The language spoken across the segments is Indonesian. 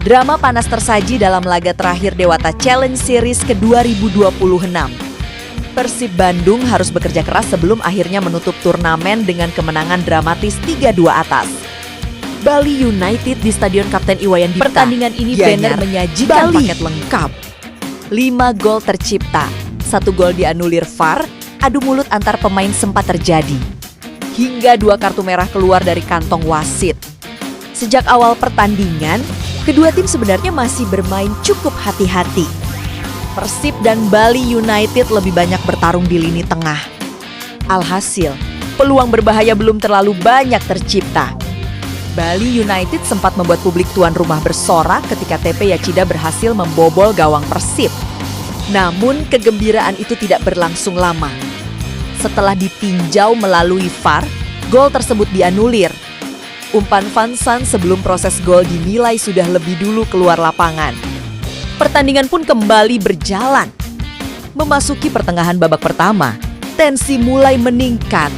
Drama panas tersaji dalam laga terakhir Dewata Challenge Series ke-2026. Persib Bandung harus bekerja keras sebelum akhirnya menutup turnamen dengan kemenangan dramatis 3-2 atas Bali United di Stadion Kapten Iwayan Dipta. Pertandingan ini benar menyajikan paket lengkap. 5 gol tercipta, 1 gol dianulir VAR, adu mulut antar pemain sempat terjadi. Hingga 2 kartu merah keluar dari kantong wasit. Sejak awal pertandingan, kedua tim sebenarnya masih bermain cukup hati-hati. Persib dan Bali United lebih banyak bertarung di lini tengah. Alhasil, peluang berbahaya belum terlalu banyak tercipta. Bali United sempat membuat publik tuan rumah bersorak ketika TP Yachida berhasil membobol gawang Persib. Namun kegembiraan itu tidak berlangsung lama. Setelah ditinjau melalui VAR, gol tersebut dianulir. Umpan Vansan sebelum proses gol dinilai sudah lebih dulu keluar lapangan. Pertandingan pun kembali berjalan. Memasuki pertengahan babak pertama, tensi mulai meningkat.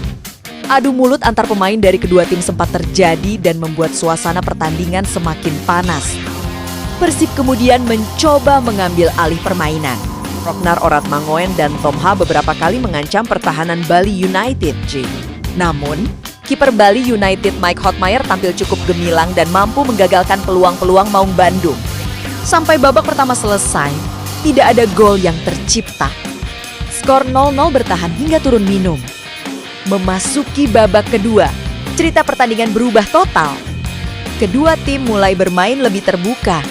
Adu mulut antar pemain dari kedua tim sempat terjadi dan membuat suasana pertandingan semakin panas. Persib kemudian mencoba mengambil alih permainan. Roknar Oratmangoen dan Tom Ha beberapa kali mengancam pertahanan Bali United. Namun, kiper Bali United Mike Hotmeyer tampil cukup gemilang dan mampu menggagalkan peluang-peluang Maung Bandung. Sampai babak pertama selesai, tidak ada gol yang tercipta. Skor 0-0 bertahan hingga turun minum. Memasuki babak kedua, cerita pertandingan berubah total. Kedua tim mulai bermain lebih terbuka.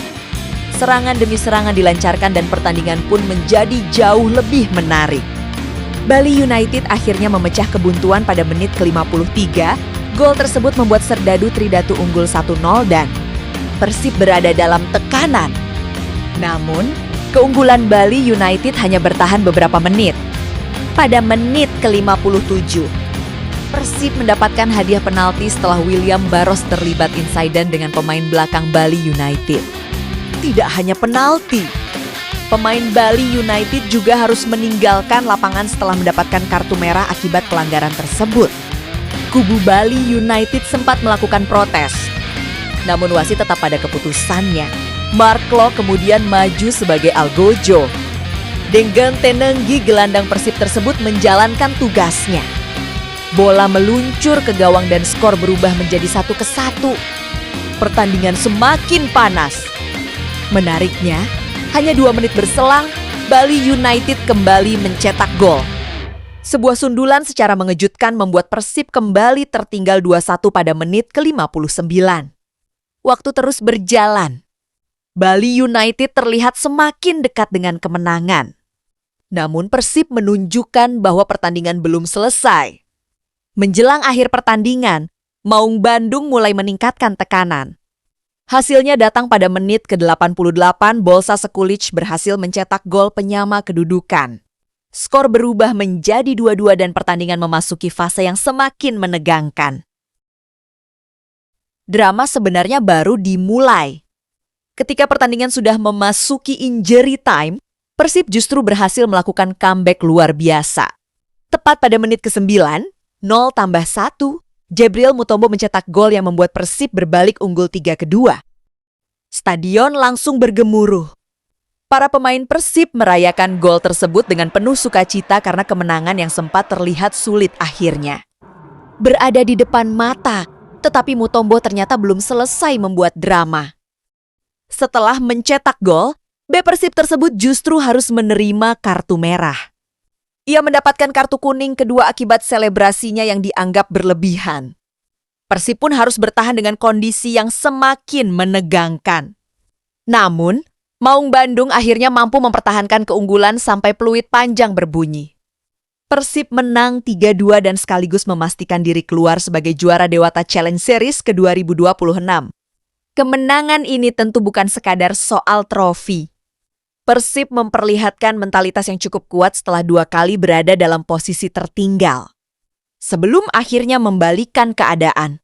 Serangan demi serangan dilancarkan dan pertandingan pun menjadi jauh lebih menarik. Bali United akhirnya memecah kebuntuan pada menit ke-53. Gol tersebut membuat Serdadu Tridatu unggul 1-0 dan Persib berada dalam tekanan. Namun, keunggulan Bali United hanya bertahan beberapa menit. Pada menit ke-57, Persib mendapatkan hadiah penalti setelah William Barros terlibat insiden dengan pemain belakang Bali United. Tidak hanya penalti, pemain Bali United juga harus meninggalkan lapangan setelah mendapatkan kartu merah akibat pelanggaran tersebut. Kubu Bali United sempat melakukan protes. Namun wasit tetap pada keputusannya. Mark Klok kemudian maju sebagai algojo. Dengan Tenenggi, gelandang Persib tersebut menjalankan tugasnya. Bola meluncur ke gawang dan skor berubah menjadi 1-1. Pertandingan semakin panas. Menariknya, hanya 2 menit berselang, Bali United kembali mencetak gol. Sebuah sundulan secara mengejutkan membuat Persib kembali tertinggal 2-1 pada menit ke-59. Waktu terus berjalan. Bali United terlihat semakin dekat dengan kemenangan. Namun Persib menunjukkan bahwa pertandingan belum selesai. Menjelang akhir pertandingan, Maung Bandung mulai meningkatkan tekanan. Hasilnya datang pada menit ke-88, Bolsa Sekulic berhasil mencetak gol penyama kedudukan. Skor berubah menjadi 2-2 dan pertandingan memasuki fase yang semakin menegangkan. Drama sebenarnya baru dimulai. Ketika pertandingan sudah memasuki injury time, Persib justru berhasil melakukan comeback luar biasa. Tepat pada menit ke-9, 0+1, Jebril Mutombo mencetak gol yang membuat Persib berbalik unggul 3-2. Stadion langsung bergemuruh. Para pemain Persib merayakan gol tersebut dengan penuh sukacita karena kemenangan yang sempat terlihat sulit akhirnya. Berada di depan mata, tetapi Mutombo ternyata belum selesai membuat drama. Setelah mencetak gol, bek Persib tersebut justru harus menerima kartu merah. Ia mendapatkan kartu kuning kedua akibat selebrasinya yang dianggap berlebihan. Persib pun harus bertahan dengan kondisi yang semakin menegangkan. Namun, Maung Bandung akhirnya mampu mempertahankan keunggulan sampai peluit panjang berbunyi. Persib menang 3-2 dan sekaligus memastikan diri keluar sebagai juara Dewata Challenge Series ke-2026. Kemenangan ini tentu bukan sekadar soal trofi. Persib memperlihatkan mentalitas yang cukup kuat setelah 2 kali berada dalam posisi tertinggal. Sebelum akhirnya membalikan keadaan.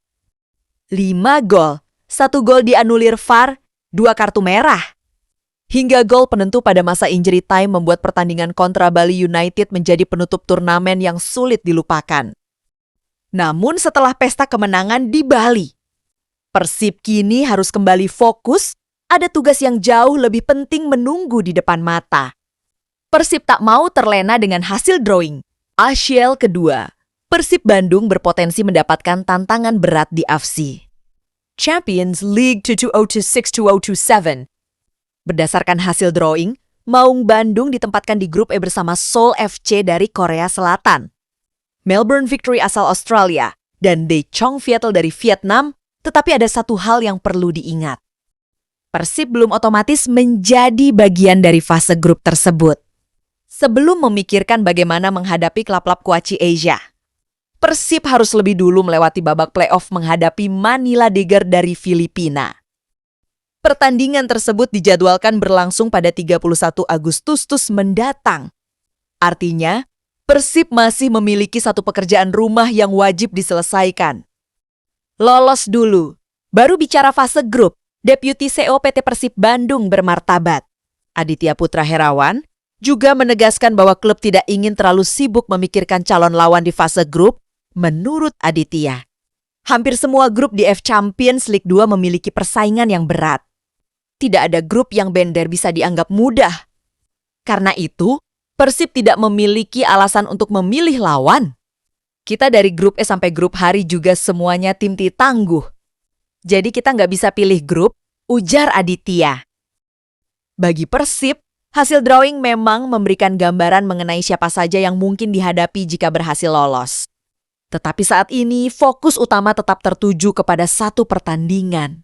5 gol, 1 gol dianulir VAR, 2 kartu merah. Hingga gol penentu pada masa injury time membuat pertandingan kontra Bali United menjadi penutup turnamen yang sulit dilupakan. Namun setelah pesta kemenangan di Bali, Persib kini harus kembali fokus ada tugas yang jauh lebih penting menunggu di depan mata. Persib tak mau terlena dengan hasil drawing. ACL kedua, Persib Bandung berpotensi mendapatkan tantangan berat di AFC Champions League 2026-2027. Berdasarkan hasil drawing, Maung Bandung ditempatkan di grup E bersama Seoul FC dari Korea Selatan, Melbourne Victory asal Australia, dan Daejeon Viettel dari Vietnam. Tetapi ada satu hal yang perlu diingat. Persib belum otomatis menjadi bagian dari fase grup tersebut. Sebelum memikirkan bagaimana menghadapi klub-klub kuaci Asia, Persib harus lebih dulu melewati babak playoff menghadapi Manila Tiger dari Filipina. Pertandingan tersebut dijadwalkan berlangsung pada 31 Agustus mendatang. Artinya, Persib masih memiliki satu pekerjaan rumah yang wajib diselesaikan. Lolos dulu, baru bicara fase grup. Deputi CEO PT Persib Bandung bermartabat, Aditya Putra Herawan, juga menegaskan bahwa klub tidak ingin terlalu sibuk memikirkan calon lawan di fase grup. Menurut Aditya, hampir semua grup di F Champions League 2 memiliki persaingan yang berat. Tidak ada grup yang Bender bisa dianggap mudah. Karena itu, Persib tidak memiliki alasan untuk memilih lawan. Kita dari grup E sampai grup Hari juga semuanya tim tangguh. Jadi kita nggak bisa pilih grup, ujar Aditya. Bagi Persib, hasil drawing memang memberikan gambaran mengenai siapa saja yang mungkin dihadapi jika berhasil lolos. Tetapi saat ini fokus utama tetap tertuju kepada satu pertandingan.